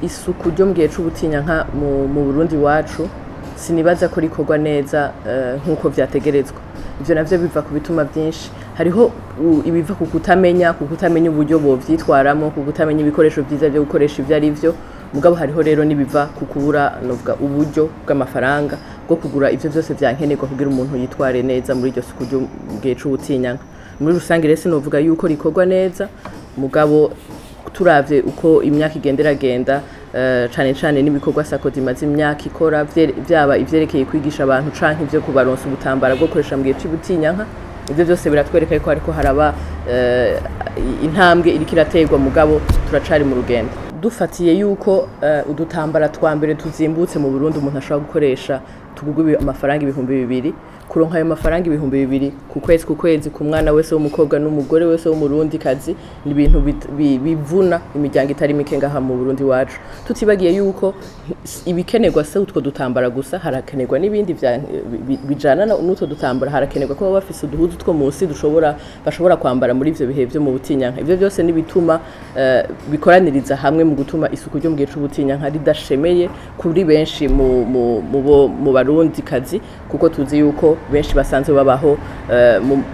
isuku ryo mu gihe c'ubutinyanka mu Burundi wacu sinibaza ko rikorwa neza nk'uko vyategerezwa. Ivyo navyo biva ku bituma byinshi. Hariho ibiva ku kutamenya uburyo bovyitwaramo, ku kutamenya ibikoresho vyiza byo gukoresha ivyo ari vyo. Mugabo hariho rero nibiva ku kubura novuga uburyo bw'amafaranga bwo kugura ivyo byose vyankenerwa kugira umuntu yitware neza muri iryo suku ryo mu gihe c'ubutinyanka. Muri rusange rero sinovuga yuko rikorwa neza, mugabo turavye uko imyaka igenderagenda cane n'ibikorwa SACOD imaze imyaka ikora vyaba ivyerekeye kwigisha abantu canke ivyo kubaronsa ubutambara bwo gukoresha mu gihe c'ubutinyanka, ivyo byose biratwereka yuko hariko haraba intambwe iriko iraterwa, mugabo turacari mu rugendo. Dufatiye yuko udutambara twa mbere tuzimbutse mu Burundi umuntu ashobora gukoresha tugugwa amafaranga 2,000, kuronka ayo mafaranga 2,000 ku kwezi ku mwana wese w'umukobwa n'umugore wese w'umurundi kazi ni ibintu bivuna imiryango itari mike ngaha mu Burundi wacu. Tutibagiye yuko ibikenerwa se utwo dutambara gusa, harakenerwa n'ibindi bijana n'utwo dutambara, harakenerwa ko bafise uduhuzu two munsi bashobora kwambara muri ivyo bihe byo mu butinyanka. Ivyo byose ni bituma bikoraniriza hamwe mu gutuma isuku ryo mu gihe c'ubutinyanka ridashemeye kuri benshi mu barundi kazi, kuko tuzi yuko benshi basanzwe babaho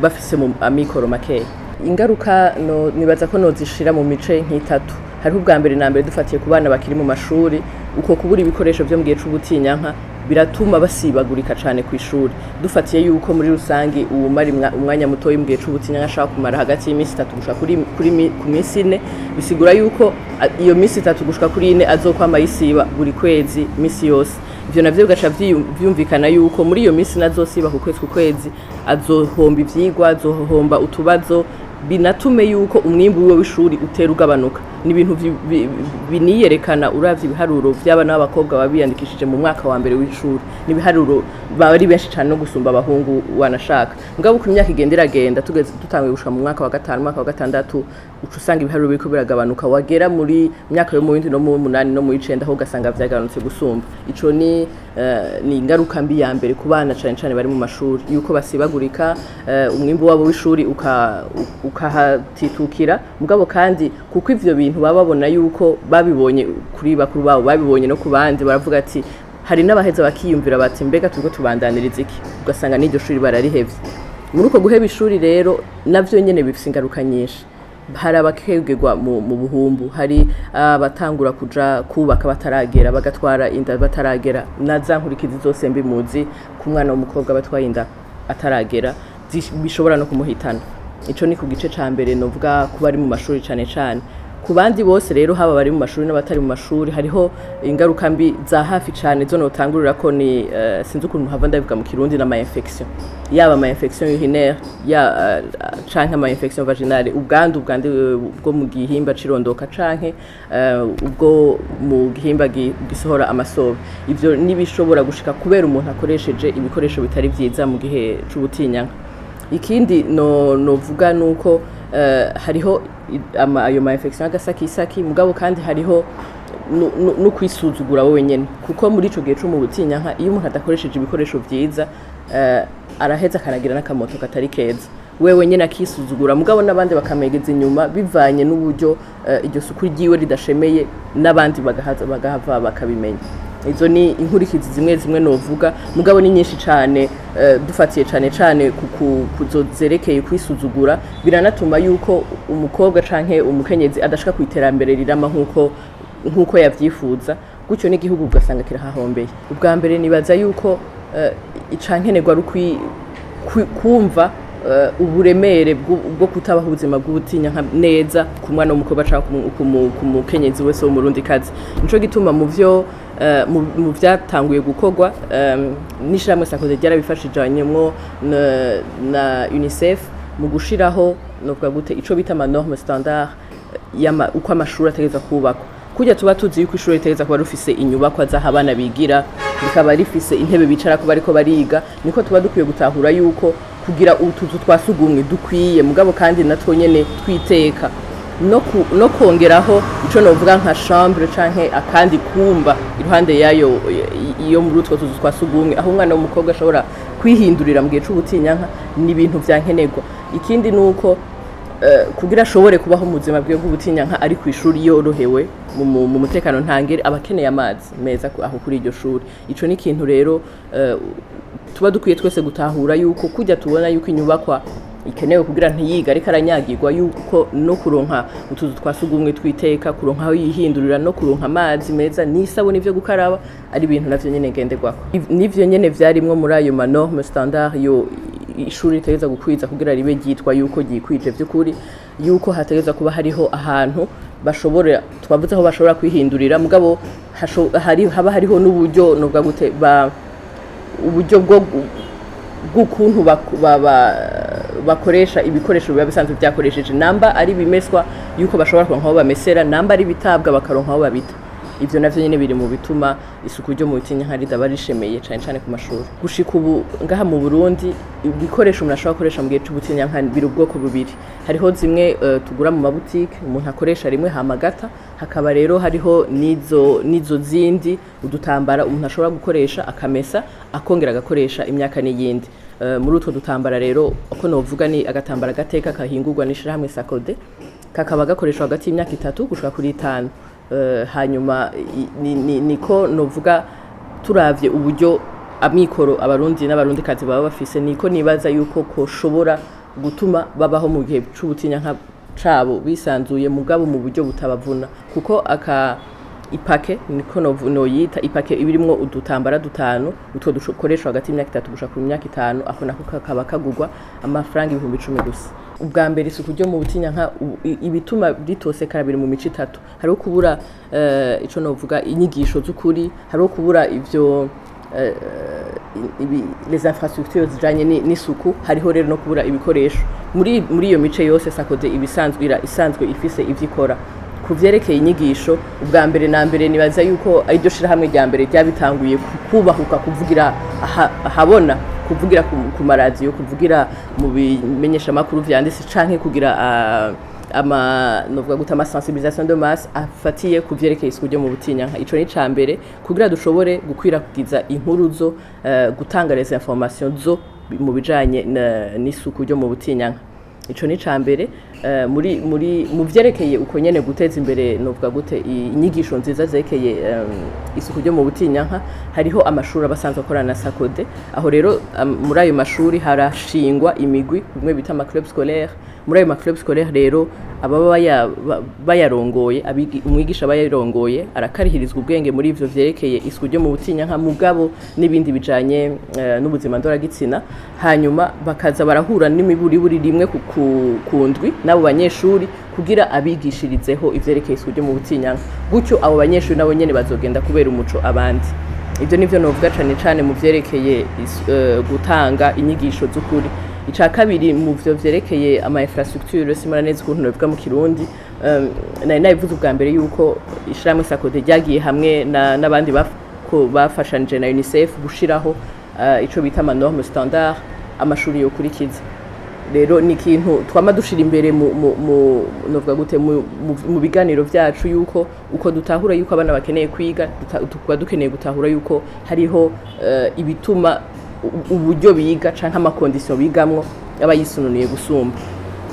bafise mu amikoro makeya. Ingaruka nibaza ko nozishira mu mice nk'itatu. Hariho ubwa mbere na mbere dufatiye ku bana bakiri mu mashuri, uko kubura ibikoresho byo mu gihe c'ubutinyanka biratuma basibagurika cane ku ishuri. Dufatiye yuko muri rusangi uwumara umwanya muto mu gihe c'ubutinyanka ashaka kumara hagati y'imisi 3 gushika ku minsi 4, bisigura yuko iyo misi 3 gushika kuri 4 azokwama yisiba buri kwezi misi yose. Ivyo navyo bigaca vyumvikana yuko muri iyo misi nazosiba ku kwezi azohomba ivyigwa, azohomba utubazo, binatume yuko umwimbu wiwe w'ishuri utera ugabanuka. Ni ibintu biniyerekana uravye ibiharuro vy'abana b'abakobwa babiyandikishije mu mwaka wa mbere w'ishuri, n'ibiharuro bari benshi cyane no gusumba abahungu wanashaka. Mugabo ku myaka igenderagenda tugeze dutanguye gushika mu mwaka wa 5, mwaka wa 6, uca usanga ibiharuro biriko biragabanuka, wagera muri myaka yo mu 7 no mu 8 no mu 9 aho ugasanga vyagabanutse gusumba. Ico ni ingaruka mbi ya mbere ku bana cyane bari mu mashuri, yuko basibagurika, umwimbu wabo w'ishuri ukahatitukira. Mugabo kandi kuko ivyo bintu baba babona yuko babibonye kuri bakuru babo, babibonye no ku bandi, baravuga ati hari n'abaheza bakiyumvira bati mbega turiko tubandaniriza iki, ugasanga n'iryo shuri bararihevye. Muri uko guheba ishuri rero navyo nyene bifise ingaruka nyinshi. Hari abakegerwa mu buhumbu, hari abatangura kuja kubaka bataragera, bagatwara inda bataragera, naza nkurikizi zose mbi muzi ku mwana w'umukobwa batwaye inda ataragera bishobora no kumuhitana. Ico ni ku gice ca mbere novuga kuba ari mu mashuri cane. Ku bandi bose rero haba bari mu mashuri n'abatari mu mashuri hariho ingaruka mbi za hafi cane zo notangurira ko ni sinzi ukuntu hava ndabivuga mu Kirundi na infection, yaba ama infection urinaire canke ama infection vaginale, ubwandu bwo mu gihimba cirondoka canke ubwo mu gihimba gisohora amasobe. Ivyo nibishobora gushika kubera umuntu akoresheje ibikoresho bitari vyiza mu gihe c'ubutinyanka. Ikindi novuga nuko hariho ayo ma infection agasakisaki, mugabo kandi hariho no kwisuzugura wowe nyene, kuko muri ico gihe cyo mu butinyanka iyo umuntu adakoresheje ibikoresho vyiza araheza kanagira n'akamoto katari keza, wewe nyene akisuzugura, mugabo n'abandi bakamegeza inyuma bivanye n'uburyo iryo suku ryiwe ridashemeye, n'abandi bagahava bakabimenya. Izo ni inkurikizi zimwe novuga, mugabo ni nyinshi cane. Dufatiye cane kuzozerekeye kwisuzugura, biranatuma yuko umukobwa canke umukenyezi adashaka kwiterambere rirama nkuko yavyifuza, gutyo n'igihugu ugasanga kirahahombeye. Ubwa mbere nibaza yuko icankenerwa ari kumva uburemere bwo kutabaho ubuzima bw'ubutinyanka neza ku mwana w'umukobwa canke ku mukenyezi wese wo mu Burundi kazi. Nico gituma mu vyatanguye gukorwa n'ishiramwe SACOD ryarabifashijanyemwo na UNICEF mu gushiraho novuga gute ico bita ama normes standard uko amashuri ategeza kubakwa. Kujya tuba tuzi yuko ishuri ritegeza kuba rufise inyubakwa z'abana bigira, bikaba rifise intebe bicara ko bariko bariga, niko tuba dukwiye gutahura yuko kugira utuzu twasugumwe dukwiye, mugabo kandi natwo nyene twiteka no kongeraho ico novuga nka chambre canke akandi kumba iruhande yayo iyo muri utwo tuzu twasugumwe, aho umwana w'umukobwa ashobora kwihindurira mu gihe c'ubutinyanka, ni ibintu vyankenerwa. Ikindi nuko kugira ashobore kubaho mu buzima bwe bw'ubutinyanka ari ku ishuri yorohewe mu mutekano ntangere abakeneye amazi meza aho kuri iryo shuri. Ico ni ikintu rero tuba dukwiye twese gutahura yuko kujya tubona yuko inyubakwa ikenewe kugira ntiyiga ariko aranyagirwa yuko no kuronka utuzu twasugumwe twiteka, kuronka aho yihindurira no kuronka amazi meza n'isabuni vyo gukaraba ari ibintu navyo nyene ngenderwako. Nivyo nyene vyarimwo muri ayo norme standard yo ishuri ritegeza gukwiza kugira ribe ryitwa yuko gikwije vy'ukuri, yuko hategeza kuba hariho ahantu bashobora twavuze aho bashobora kwihindurira, mugabo haba hariho n'uburyo novuga gute uburyo bw'ukuntu bakoresha ibikoresho biba bisanzwe byakoresheje, namba ari bimeswa yuko bashobora kuronka aho bamesera, namba ari bitabwa bakaronka aho babita. Ivyo navyo nyene biri mu bituma isuku ryo mu butinyanka ridaba rishemeye cane ku mashuri. Gushika ubu ngaha mu Burundi ibikoresho umuntu ashobora gukoresha mu gihe c'ubutinyanka biri ubwoko bubiri. Hariho zimwe tugura mu mabutike umuntu akoresha rimwe hamagata, hakaba rero hariho nizo zindi udutambara umuntu ashobora gukoresha akamesa akongera agakoresha imyaka n'iyindi. Muri utwo dutambara rero uko novuga ni agatambara gateka kahingurwa n'ishirahamwe Sakode, kakaba gakoreshwa hagati y'imyaka 3 gushika kuri 5. Hanyuma niko novuga turavye uburyo amikoro abarundi n'abarundikazi baba bafise, niko nibaza yuko koshobora gutuma babaho mu gihe c'ubutinyanka cabo bisanzuye mugabo mu buryo butabavuna, kuko ipake niko noyita ipake ibirimwo udutambara dutanu utwo dukoreshwa hagati y'imyaka 3 gushika ku myaka 5, aho nako kakaba kagurwa amafaranga 10,000 gusa. Ubwa mbere isuku ryo mu butinyanka ibituma ritosekara biri mu mico 3. Hariho kubura ico novuga inyigisho z'ukuri, hariho kubura ivyo les infrastructures zijanye n'isuku, hariho rero no kubura ibikoresho. Muri iyo mice yose Sakode isanzwe ifise ivyikora. Kuvyerekeye inyigisho, ubwa mbere na mbere nibaza yuko ari ryo shirahamwe rya mbere ryabitanguye kubahuka kuvugira habona, kuvugira ku maradiyo, kuvugira mu bimenyesha makuru vyanditse canke kugira novuga gutama sensibilisation de masse afatiye kuvyerekeye isuku ryo mu butinyanka. Ico ni cambere kugira dushobore gukwirakiza inkuru zo gutanga les informations zo mu bijanye n'isuku ryo mu butinyanka. Ico ni cambere mu vyerekeye uko nyene guteza imbere novuga gute inyigisho nziza zekeye isuku ryo mu butinyanka. Hariho amashuri abasanzwe akorana na Sakode, aho rero muri ayo mashuri harashingwa imigwi bimwe bita ama club scolaire. Muri ayo ma club scolaire rero ababa bayarongoye umwigisha bayarongoye arakarihirizwa ubwenge muri ivyo vyerekeye isuku ryo mu butinyanka mugabo n'ibindi bijanye n'ubuzima ndoragitsina, hanyuma bakaza barahura n'imiburiburi rimwe ku ndwi n'abo banyeshuri kugira abigishirizeho ivyerekeye isuku ryo mu butinyanka, gutyo abo banyeshuri nabo nyene bazogenda kubera umuco abandi. Ivyo nivyo novuga cane mu vyerekeye gutanga inyigisho z'ukuri. Ica kabiri mu vyo vyerekeye ama infrastructure simara neza ukuntu novuga mu Kirundi, nari nabivuze ubwa mbere yuko ishirahamwe Sakode ryagiye hamwe n'abandi bafashanije na UNICEF gushiraho ico bita ama norme standard amashuri yo kurikiza. Rero ni ikintu twama dushira imbere novuga gute mu biganiro vyacu yuko uko dutahura yuko abana bakeneye kwiga tukaba dukeneye gutahura yuko hariho ibituma uburyo biga canke amakondisiyo bigamwo aba yisununiye gusumba.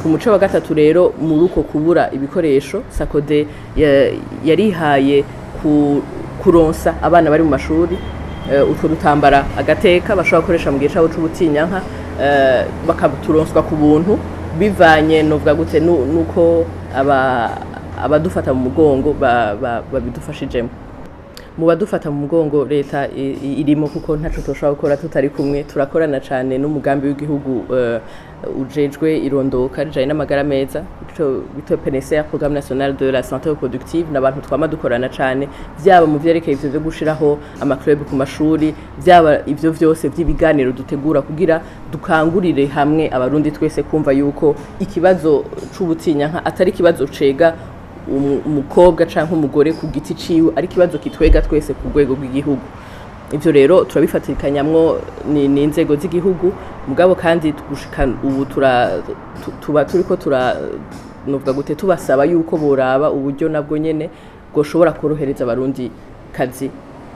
Ku muco wa gatatu rero muri uko kubura ibikoresho Sakode yarihaye kuronsa abana bari mu mashuri utwo dutambara agateka bashobora gukoresha mu gihe cabo c'ubutinyanka, bakaturonswa ku buntu bivanye novuga gute nuko abadufata mu mugongo babidufashijemo. Mu badufata mu mugongo leta irimo kuko ntaco toshobora gukora tutari kumwe. Turakorana cane n'umugambi w'igihugu ujejwe irondoka rijanye n'amagara meza, ico bito PNSR, Programme National de la Santé Reproductive, n'abantu twama dukorana cane vyaba mu vyerekeye ivyo vyo gushiraho ama club ku mashuri, vyaba ivyo vyose vy'ibiganiro dutegura kugira dukangurire hamwe abarundi twese kumva yuko ikibazo c'ubutinyanka atari ikibazo cega umukobwa canke umugore ku giti ciwe, ari kibazo kitwega twese ku rwego rw'igihugu. Ivyo rero turabifatikanyamwo n'inzego z'igihugu, mugabo kandi gushika ubu tuba turiko novuga gute tubasaba yuko boraba uburyo nabwo nyene bwoshobora korohereza abarundi kazi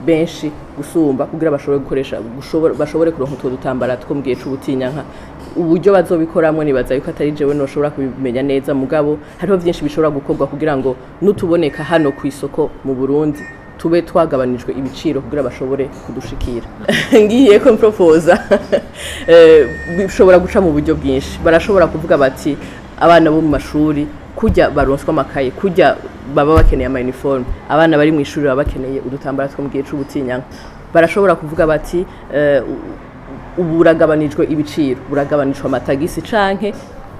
benshi gusumba kugira bashobore gukoresha bashobore kuronka utwo dutambara two mu gihe c'ubutinyanka uburyo bazobikoramwe nibaza yuko atari jewe noshobora kubimenya neza mugabo hariho byinshi bishobora gukorwa kugira ngo nutuboneka hano ku isoko mu Burundi tube twagabanijwe ibiciro kugira bashobore kudushikira ngiye ko proposa bishobora guca mu buryo bwinshi barashobora kuvuga bati abana bo mu mashuri kujya baronswa amakaye kujya baba bakeneye ama uniforme abana bari mu ishuri baba bakeneye udutambara two mu gihe c'ubutinyanka barashobora kuvuga bati uburagabanijwe ibiciro buragabanijwe amatagisi canke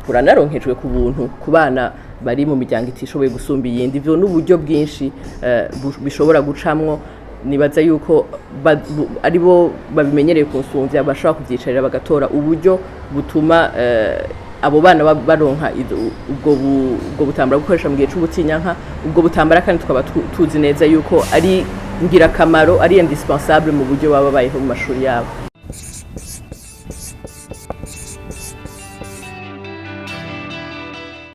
buranaronkejwe ku buntu ku bana bari mu miryango itishoboye gusumba iyindi ivyo n'uburyo bwinshi bishobora gucamwo nibaza yuko aribo babimenyereye kunsumvya bashobora kuvyicarira bagatora uburyo butuma abo bana baronka ubwo butambara gukoresha mu gihe c'ubutinyanka ubwo butambara kandi tukaba tuzi neza yuko ari ngirakamaro ari indispensable mu buryo baba bayeho mu mashuri yabo